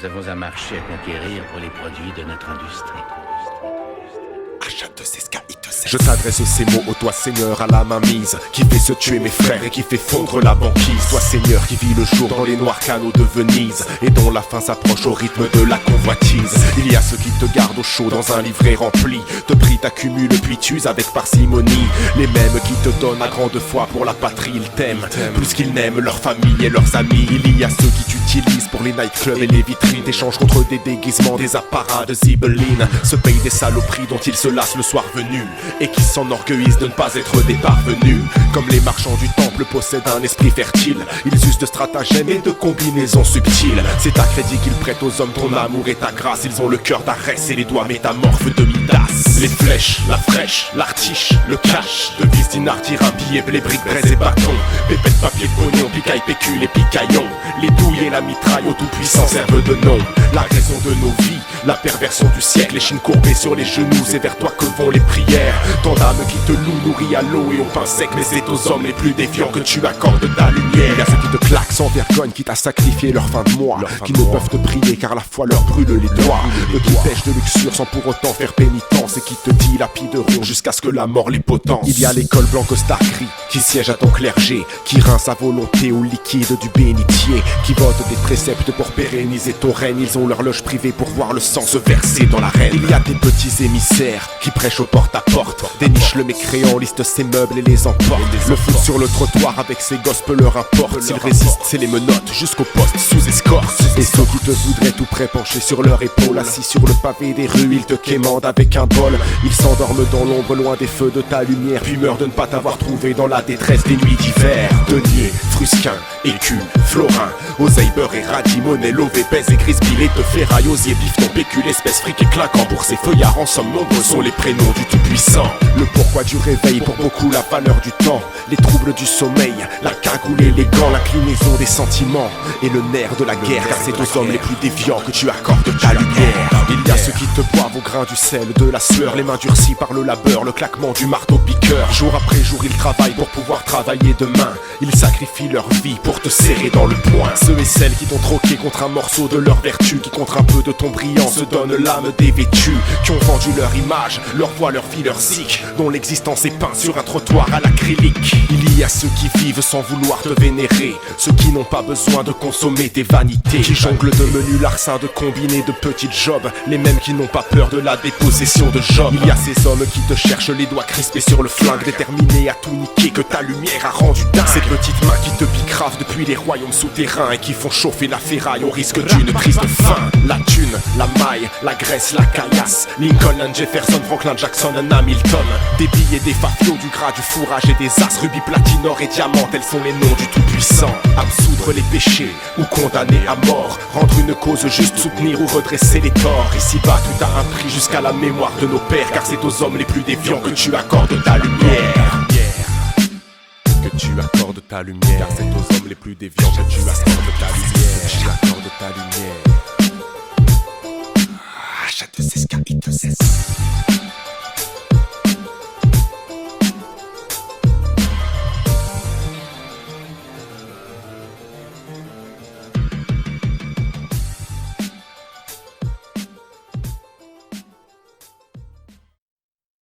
Nous avons un marché à conquérir pour les produits de notre industrie. Je t'adresse ces mots au toi Seigneur à la main mise, qui fait se tuer mes frères et qui fait fondre la banquise. Toi Seigneur qui vit le jour dans les noirs canaux de Venise, et dont la fin s'approche au rythme de la convoitise. Il y a ceux qui te gardent au chaud dans un livret rempli de prix, t'accumules puis t'uses avec parcimonie. Les mêmes qui te donnent à grande foi pour la patrie, ils t'aiment plus qu'ils n'aiment leur famille et leurs amis. Il y a ceux qui t'utilisent pour les nightclubs et les vitrines, t'échangent contre des déguisements, des apparats de zibelines, se payent des saloperies dont ils se lassent le soir venu, et qui s'enorgueillissent de ne pas être des parvenus. Comme les marchands du temple possèdent un esprit fertile, ils usent de stratagèmes et de combinaisons subtiles. C'est à crédit qu'ils prêtent aux hommes ton amour et ta grâce. Ils ont le cœur d'Arès et les doigts métamorphes de Midas. Les flèches, la fraîche, l'artiche, le cash, de vis dinar, un billet, les briques, braises et bâtons, pépettes, papier, pognon, picaille, pécule et picaillon. Les douilles et la mitraille au tout-puissant servent de nom. La raison de nos vies, la perversion du siècle, les chines courbées sur les genoux, c'est vers toi que vont les prières. Tant d'âmes qui te louent, nourris à l'eau et au pain sec, mais c'est aux hommes les plus défiants que tu accordes ta lumière. Il y a ceux qui te claquent sans vergogne, qui t'a sacrifié leur fin de mois, qui ne peuvent te prier car la foi leur brûle les doigts, qui pêchent de luxure sans pour autant faire pénitence, et qui te dilapideront jusqu'à ce que la mort les potence. Il y a l'école blanc costard gris qui siège à ton clergé, qui rince à volonté au liquide du bénitier, qui vote des préceptes pour pérenniser ton règne. Ils ont leur loge privée pour voir le sang se verser dans l'arène. Il y a des petits émissaires qui prêchent au porte-à-porte, dénichent le mécréant, listent ses meubles et les emportent. Le fout sur le trottoir avec ses gosses peu leur importe. S'ils résistent, c'est les menottes jusqu'au poste sous escorte. Et ceux qui te voudraient tout près penchés sur leur épaule, assis sur le pavé des rues, ils te quémandent avec un bol. Ils s'endorment dans l'ombre loin des feux de ta lumière, puis meurent de ne pas t'avoir trouvé dans la détresse des nuits d'hiver. Denier, Frusquin, Écu, Florin, oseille, beurre et radis, monnaie, lové, pèse et grise, billet, te ferraille, osier, bifton, pécule, espèce, fric et claquant. Pour ces feuillards en somme, nombreux sont les prénoms du Tout-Puissant. Le pourquoi du réveil, pour beaucoup la valeur du temps, les troubles du sommeil, la cagoule et les gants, l'inclinaison des sentiments et le nerf de la guerre, car c'est aux hommes les plus déviants que tu accordes ta lumière. Il y a ceux qui te boivent au grain du sel, de la sueur, les mains durcies par le labeur, le claquement du marteau-piqueur. Jour après jour ils travaillent pour pouvoir travailler demain, ils sacrifient leur vie pour te serrer dans le poing. Ceux et celles qui t'ont troqué contre un morceau de leur vertu, qui contre un peu de ton brillant se donnent l'âme dévêtue, qui ont vendu leur image, leur voix, leur vie, leur zik, dont l'existence est peinte sur un trottoir à l'acrylique. Il y a ceux qui vivent sans vouloir te vénérer, ceux qui n'ont pas besoin de consommer tes vanités, qui jonglent de menus larcins, de combinés, de petites jobs, les mêmes qui n'ont pas peur de la dépossession de Job. Il y a ces hommes qui te cherchent les doigts crispés sur le flingue, déterminés à tout niquer que ta lumière a rendu dingue. Ces petites mains qui te bicravent depuis les royaumes souterrains et qui font chauffer la ferraille au risque d'une prise de faim. La thune, la maille, la graisse, la caillasse, Lincoln, Jefferson, Franklin, Jackson, Hamilton. Des billets, des fafios, du gras, du fourrage et des as, rubis, platine, or et diamant, tels sont les noms du Tout-Puissant. Absoudre les péchés ou condamner à mort, rendre une cause juste, soutenir ou redresser les torts. Ici-bas tout a un prix jusqu'à la mémoire de nos pères, car c'est aux hommes les plus déviants que tu accordes ta lumière. Que tu accordes ta lumière, car c'est aux hommes les plus déviants que tu accordes ta lumière. Tu accordes ta lumière. H2SK, I2S.